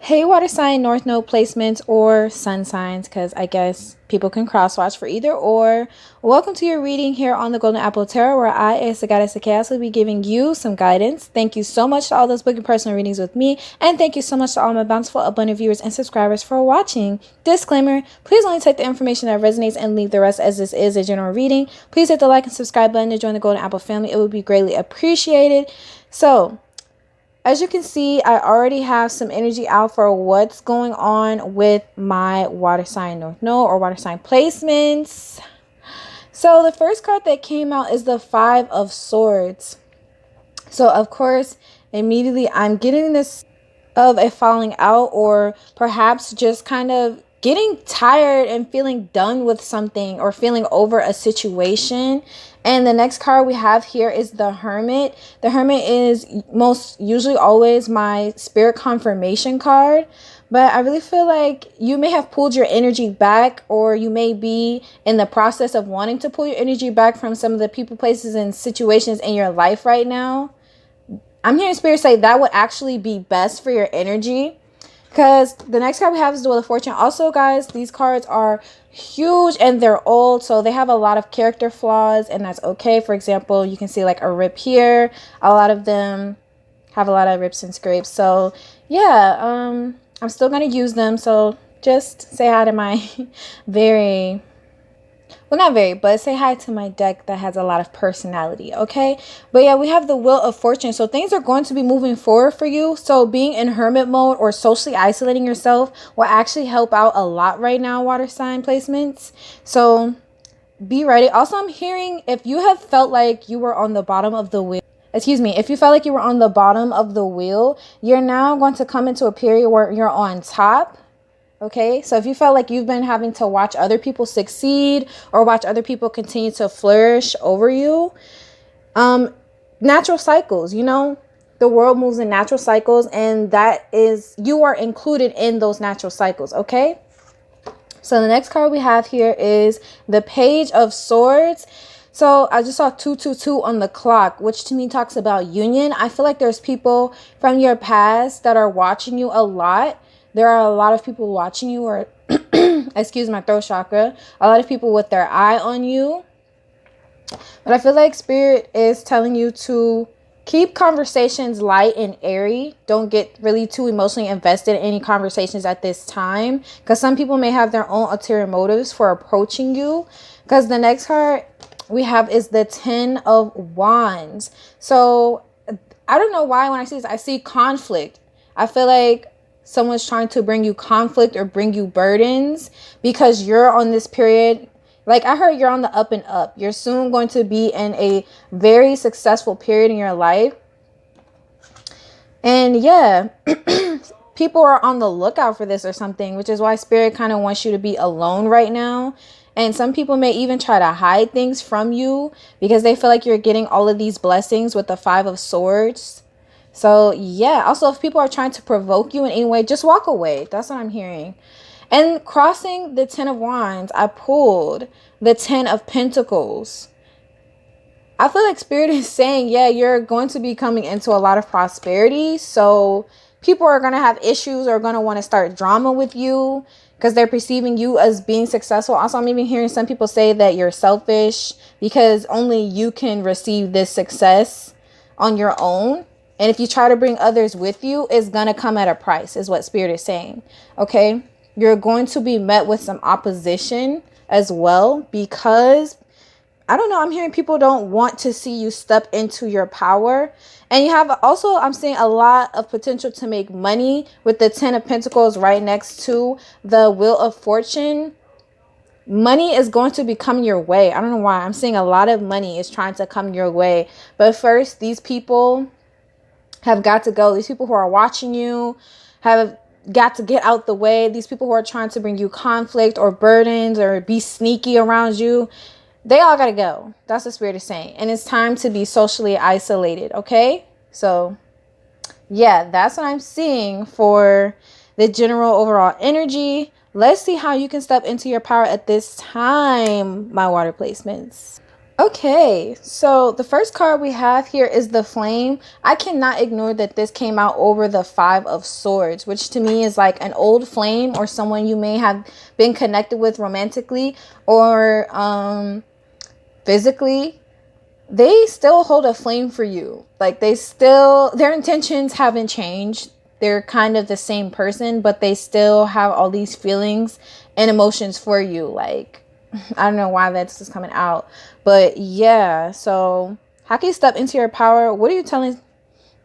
Hey, water sign, north node placements, or sun signs, because I guess people can cross watch for either or. Welcome to your reading here on the Golden Apple Tarot, where I, as the goddess of chaos, will be giving you some guidance. Thank you so much to all those booking personal readings with me, and thank you so much to all my bountiful, abundant viewers and subscribers for watching. Disclaimer, please only take the information that resonates and leave the rest, as this is a general reading. Please hit the like and subscribe button to join the Golden Apple family. It would be greatly appreciated. So, as you can see, I already have some energy out for what's going on with my water sign north node or water sign placements. So the first card that came out is the Five of Swords. So of course, immediately I'm getting this of a falling out, or perhaps just kind of getting tired and feeling done with something or feeling over a situation. And the next card we have here is the Hermit. The Hermit is most usually always my spirit confirmation card. But I really feel like you may have pulled your energy back, or you may be in the process of wanting to pull your energy back from some of the people, places, and situations in your life right now. I'm hearing Spirit say that would actually be best for your energy. Because the next card we have is the Wheel of Fortune. Also, guys, these cards are huge and they're old, so they have a lot of character flaws, and that's okay. For example, you can see like a rip here. A lot of them have a lot of rips and scrapes. So yeah, I'm still gonna use them. So just say hi to my but say hi to my deck that has a lot of personality, okay? But yeah, we have the Wheel of Fortune. So things are going to be moving forward for you. So being in hermit mode or socially isolating yourself will actually help out a lot right now, water sign placements. So be ready. Also, I'm hearing if you have felt like you were on the bottom of the wheel, if you felt like you were on the bottom of the wheel, you're now going to come into a period where you're on top. Okay, so if you felt like you've been having to watch other people succeed or watch other people continue to flourish over you, natural cycles, the world moves in natural cycles, and that is, you are included in those natural cycles. Okay, so the next card we have here is the Page of Swords. So I just saw 222 on the clock, which to me talks about union. I feel like there's people from your past that are watching you a lot. There are a lot of people watching you, or excuse my throat chakra, a lot of people with their eye on you. But I feel like Spirit is telling you to keep conversations light and airy. Don't get really too emotionally invested in any conversations at this time, because some people may have their own ulterior motives for approaching you. Because the next card we have is the Ten of Wands. So I don't know why when I see this, I see conflict. I feel like someone's trying to bring you conflict or bring you burdens, because you're on this period. Like I heard, you're on the up and up. You're soon going to be in a very successful period in your life. And yeah, people are on the lookout for this or something, which is why Spirit kind of wants you to be alone right now. And some people may even try to hide things from you because they feel like you're getting all of these blessings with the Five of Swords. So yeah, also if people are trying to provoke you in any way, just walk away. That's what I'm hearing. And crossing the Ten of Wands, I pulled the Ten of Pentacles. I feel like Spirit is saying, yeah, you're going to be coming into a lot of prosperity. So people are going to have issues or going to want to start drama with you because they're perceiving you as being successful. Also, I'm even hearing some people say that you're selfish because only you can receive this success on your own. And if you try to bring others with you, it's going to come at a price, is what Spirit is saying. Okay, you're going to be met with some opposition as well, because I don't know, I'm hearing people don't want to see you step into your power. And you have also, I'm seeing a lot of potential to make money with the Ten of Pentacles right next to the Wheel of Fortune. Money is going to be coming your way. I don't know why. I'm seeing a lot of money is trying to come your way. But first, these people have got to go. These people who are watching you have got to get out the way. These people who are trying to bring you conflict or burdens or be sneaky around you, they all got to go. That's what Spirit is saying. And it's time to be socially isolated. Okay. So yeah, that's what I'm seeing for the general overall energy. Let's see how you can step into your power at this time, my water placements. Okay, so the first card we have here is the Flame. I cannot ignore that this came out over the Five of Swords, which to me is like an old flame or someone you may have been connected with romantically or physically. They still hold a flame for you. Like their intentions haven't changed. They're kind of the same person, but they still have all these feelings and emotions for you. Like, I don't know why that's just coming out, but yeah. So how can you step into your power? What are you telling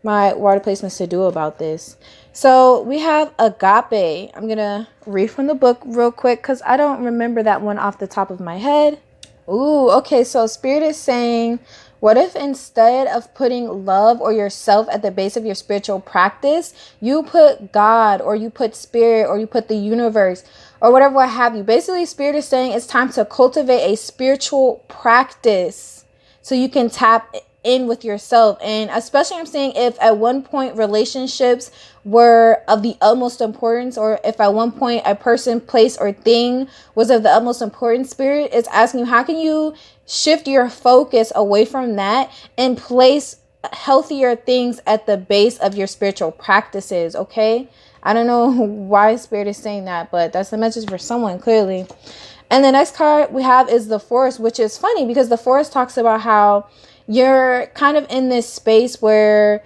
my water placements to do about this? So we have Agape. I'm gonna read from the book real quick because I don't remember that one off the top of my head. Ooh, okay. So Spirit is saying, what if instead of putting love or yourself at the base of your spiritual practice, you put God or you put Spirit or you put the universe or whatever what have you? Basically, Spirit is saying it's time to cultivate a spiritual practice so you can tap in with yourself. And especially I'm saying if at one point relationships were of the utmost importance, or if at one point a person, place, or thing was of the utmost importance, Spirit is asking you, how can you shift your focus away from that and place healthier things at the base of your spiritual practices? Okay, I don't know why Spirit is saying that, but that's the message for someone clearly. And the next card we have is the Forest, which is funny because the Forest talks about how you're kind of in this space where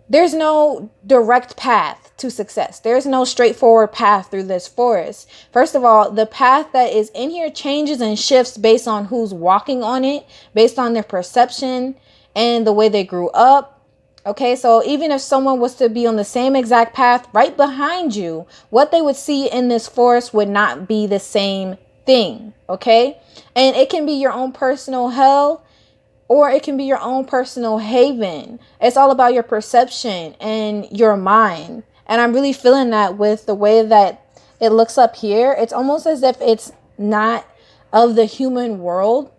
there's no direct path to success. There's no straightforward path through this forest. First of all, the path that is in here changes and shifts based on who's walking on it, based on their perception and the way they grew up. Okay, so even if someone was to be on the same exact path right behind you, what they would see in this forest would not be the same thing. Okay, and it can be your own personal hell, or it can be your own personal haven. It's all about your perception and your mind. And I'm really feeling that with the way that it looks up here. It's almost as if it's not of the human world.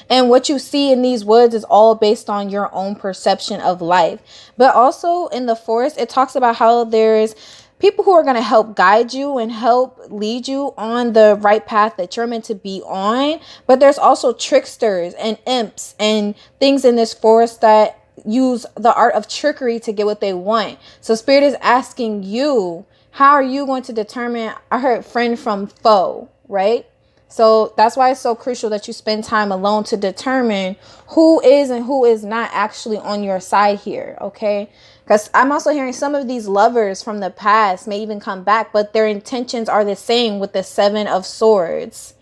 And what you see in these woods is all based on your own perception of life. But also in the forest, it talks about how there's people who are going to help guide you and help lead you on the right path that you're meant to be on. But there's also tricksters and imps and things in this forest that use the art of trickery to get what they want. So Spirit is asking you, how are you going to determine? I heard friend from foe, right? So that's why it's so crucial that you spend time alone to determine who is and who is not actually on your side here. Okay. Because I'm also hearing some of these lovers from the past may even come back, but their intentions are the same with the Seven of Swords.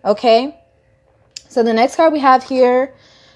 Okay. So the next card we have here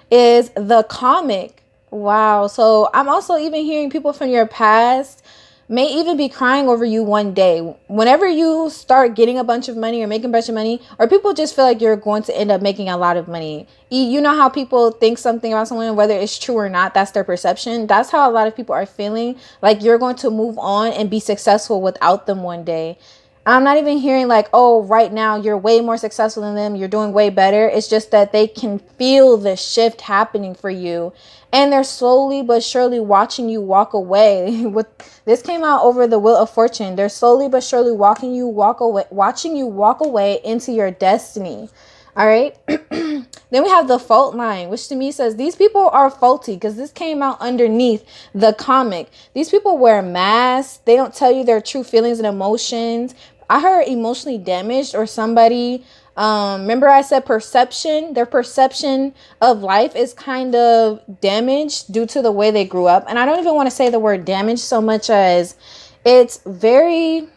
is the Comic. Wow. So I'm also even hearing people from your past may even be crying over you one day. Whenever you start getting a bunch of money or making a bunch of money, or people just feel like you're going to end up making a lot of money. You know how people think something about someone, whether it's true or not, that's their perception. That's how a lot of people are feeling, like you're going to move on and be successful without them one day. I'm not even hearing like, oh, right now you're way more successful than them, you're doing way better. It's just that they can feel the shift happening for you. And they're slowly but surely watching you walk away. With this came out over the Wheel of Fortune. They're slowly but surely watching you walk away into your destiny. All right. Then we have the fault line, which to me says these people are faulty because this came out underneath the Comic. These people wear masks. They don't tell you their true feelings and emotions. I heard emotionally damaged, or somebody, remember I said perception, their perception of life is kind of damaged due to the way they grew up. And I don't even want to say the word damage so much as it's very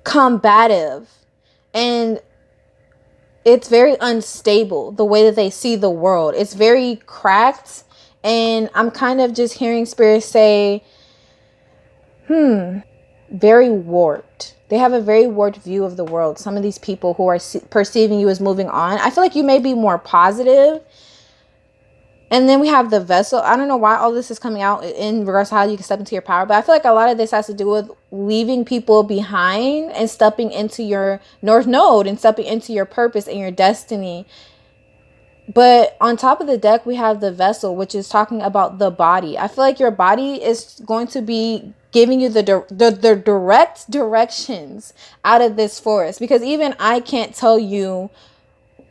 combative and it's very unstable, the way that they see the world. It's very cracked. And I'm kind of just hearing Spirit say, very warped. They have a very warped view of the world. Some of these people who are perceiving you as moving on, I feel like you may be more positive. And then we have the Vessel. I don't know why all this is coming out in regards to how you can step into your power, but I feel like a lot of this has to do with leaving people behind and stepping into your North Node and stepping into your purpose and your destiny. But on top of the deck, we have the Vessel, which is talking about the body. I feel like your body is going to be giving you the direct directions out of this forest, because even I can't tell you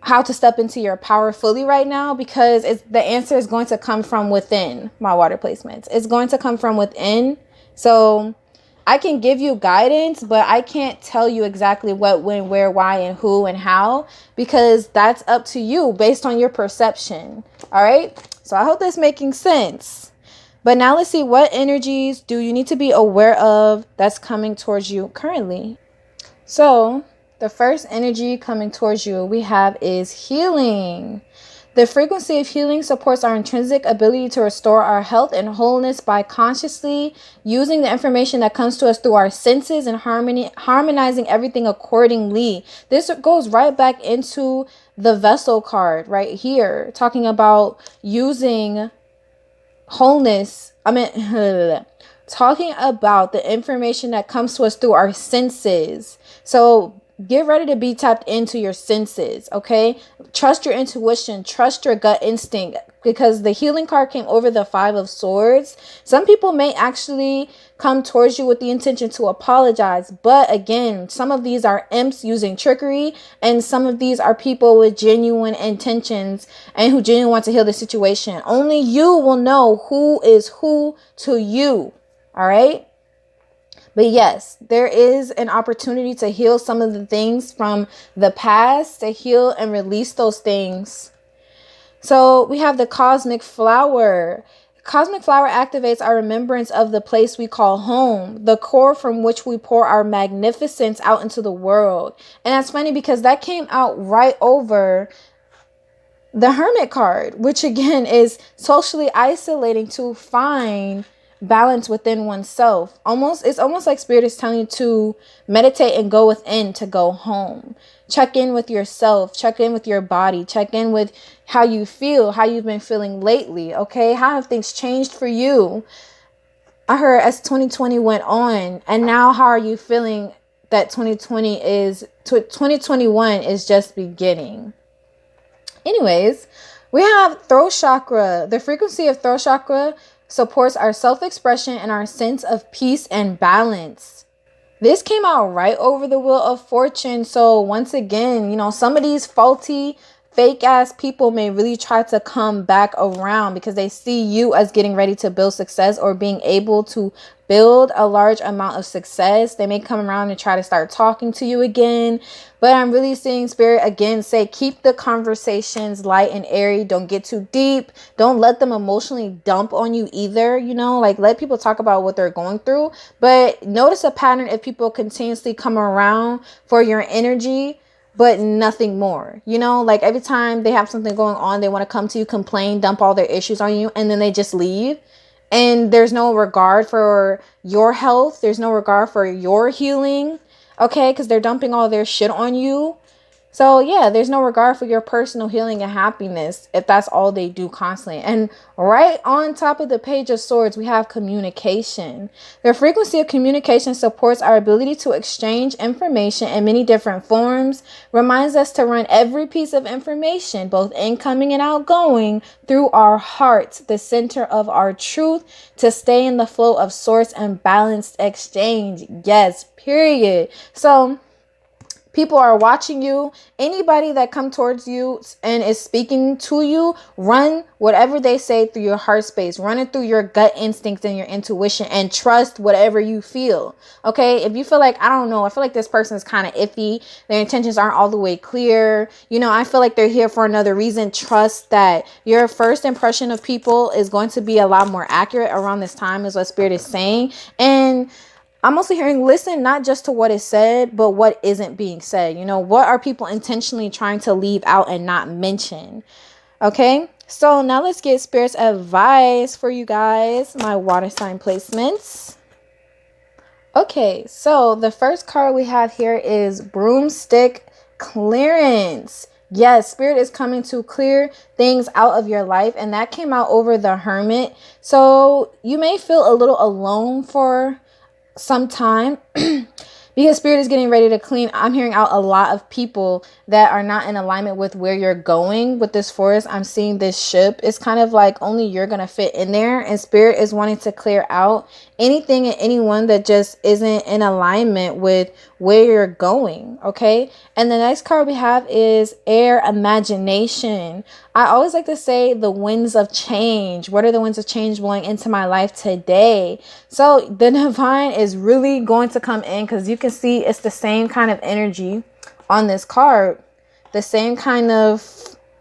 how to step into your power fully right now, because the answer is going to come from within. My water placements, it's going to come from within. So I can give you guidance, but I can't tell you exactly what, when, where, why, and who and how, because that's up to you based on your perception. All right. So I hope that's making sense. But now let's see, what energies do you need to be aware of that's coming towards you currently? So the first energy coming towards you we have is healing. The frequency of healing supports our intrinsic ability to restore our health and wholeness by consciously using the information that comes to us through our senses and harmonizing everything accordingly. This goes right back into the vessel card right here, talking about using wholeness. Talking about the information that comes to us through our senses. So get ready to be tapped into your senses, okay? Trust your intuition, trust your gut instinct, because the healing card came over the 5 of Swords. Some people may actually come towards you with the intention to apologize, but again, some of these are imps using trickery, and some of these are people with genuine intentions and who genuinely want to heal the situation. Only you will know who is who to you, all right? But yes, there is an opportunity to heal some of the things from the past, to heal and release those things. So we have the cosmic flower. Cosmic flower activates our remembrance of the place we call home, the core from which we pour our magnificence out into the world. And that's funny because that came out right over the Hermit card, which again is socially isolating to find balance within oneself. It's almost like Spirit is telling you to meditate and go within, to go home. Check in with yourself, check in with your body, check in with how you feel, how you've been feeling lately. Okay, how have things changed for you? I heard as 2020 went on, and now how are you feeling that 2021 is just beginning? Anyways, we have throat chakra. The frequency of throat chakra supports our self-expression and our sense of peace and balance. This came out right over the Wheel of Fortune. So once again, some of these faulty, fake ass people may really try to come back around because they see you as getting ready to build success or being able to build a large amount of success. They may come around and try to start talking to you again. But I'm really seeing Spirit again say, keep the conversations light and airy. Don't get too deep. Don't let them emotionally dump on you either. Let people talk about what they're going through. But notice a pattern if people continuously come around for your energy, but nothing more. Every time they have something going on, they want to come to you, complain, dump all their issues on you, and then they just leave. And there's no regard for your health. There's no regard for your healing. Okay, because they're dumping all their shit on you. So yeah, there's no regard for your personal healing and happiness if that's all they do constantly. And right on top of the Page of Swords, we have communication. The frequency of communication supports our ability to exchange information in many different forms, reminds us to run every piece of information, both incoming and outgoing, through our hearts, the center of our truth, to stay in the flow of source and balanced exchange. Yes, period. So people are watching you. Anybody that come towards you and is speaking to you, run whatever they say through your heart space. Run it through your gut instincts and your intuition, and trust whatever you feel. Okay? If you feel like, I don't know, I feel like this person is kind of iffy. Their intentions aren't all the way clear. I feel like they're here for another reason. Trust that your first impression of people is going to be a lot more accurate around this time, is what Spirit is saying. And I'm also hearing, listen not just to what is said, but what isn't being said. What are people intentionally trying to leave out and not mention? Okay, so now let's get Spirit's advice for you guys, my water sign placements. Okay, so the first card we have here is Broomstick Clearance. Yes, Spirit is coming to clear things out of your life, and that came out over the Hermit. So you may feel a little alone for some time because Spirit is getting ready to clean. I'm hearing out a lot of people that are not in alignment with where you're going with this forest. I'm seeing this ship. It's kind of like only you're going to fit in there, and Spirit is wanting to clear out anything and anyone that just isn't in alignment with where you're going. Okay. And the next card we have is air imagination. I always like to say the winds of change. What are the winds of change blowing into my life today? So the divine is really going to come in, because you can see it's the same kind of energy on this card. The same kind of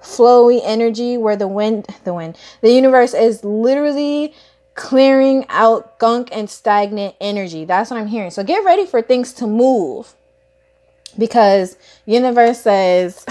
flowy energy where the universe is literally clearing out gunk and stagnant energy. That's what I'm hearing. So get ready for things to move, because universe says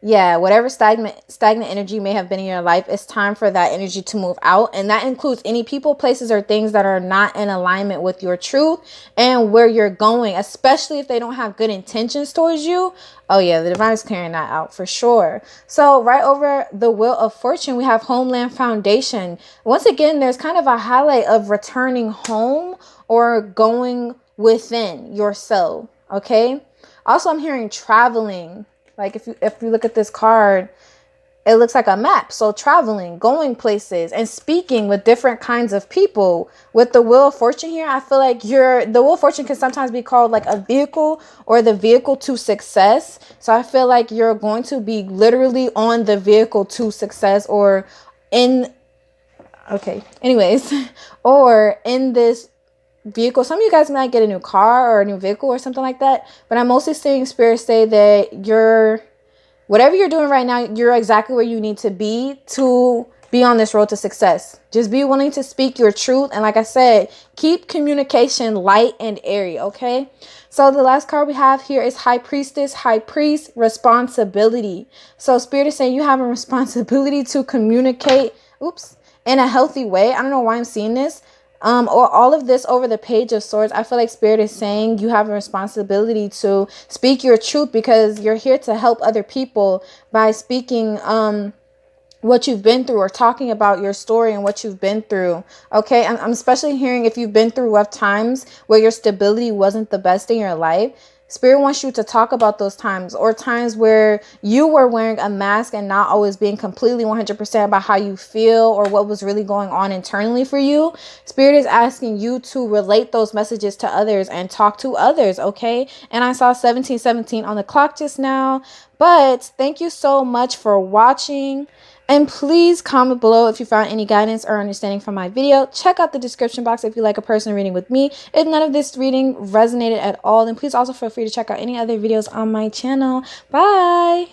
yeah, whatever stagnant energy may have been in your life, it's time for that energy to move out. And that includes any people, places, or things that are not in alignment with your truth and where you're going, especially if they don't have good intentions towards you. Oh yeah, the divine is clearing that out for sure. So right over the wheel of fortune, we have homeland foundation. Once again, there's kind of a highlight of returning home or going within yourself. Okay. Also, I'm hearing traveling. Like if you look at this card, it looks like a map. So traveling, going places, and speaking with different kinds of people. With the Wheel of Fortune here, I feel like the Wheel of Fortune can sometimes be called like a vehicle or the vehicle to success. So I feel like you're going to be literally on the vehicle to success, or in, okay, anyways, or in this vehicle. Some of you guys might get a new car or a new vehicle or something like that, but I'm mostly seeing spirit say that whatever you're doing right now, you're exactly where you need to be on this road to success. Just be willing to speak your truth, and like I said, keep communication light and airy. Okay, so the last card we have here is High Priestess, High Priest, responsibility. So spirit is saying you have a responsibility to communicate in a healthy way. I don't know why I'm seeing this. Or all of this over the Page of Swords. I feel like spirit is saying you have a responsibility to speak your truth, because you're here to help other people by speaking what you've been through, or talking about your story and what you've been through. Okay, I'm especially hearing if you've been through rough times where your stability wasn't the best in your life. Spirit wants you to talk about those times, or times where you were wearing a mask and not always being completely 100% about how you feel or what was really going on internally for you. Spirit is asking you to relate those messages to others and talk to others, okay? And I saw 1717 on the clock just now. But thank you so much for watching. And please comment below if you found any guidance or understanding from my video. Check out the description box if you like a personal reading with me. If none of this reading resonated at all, then please also feel free to check out any other videos on my channel. Bye!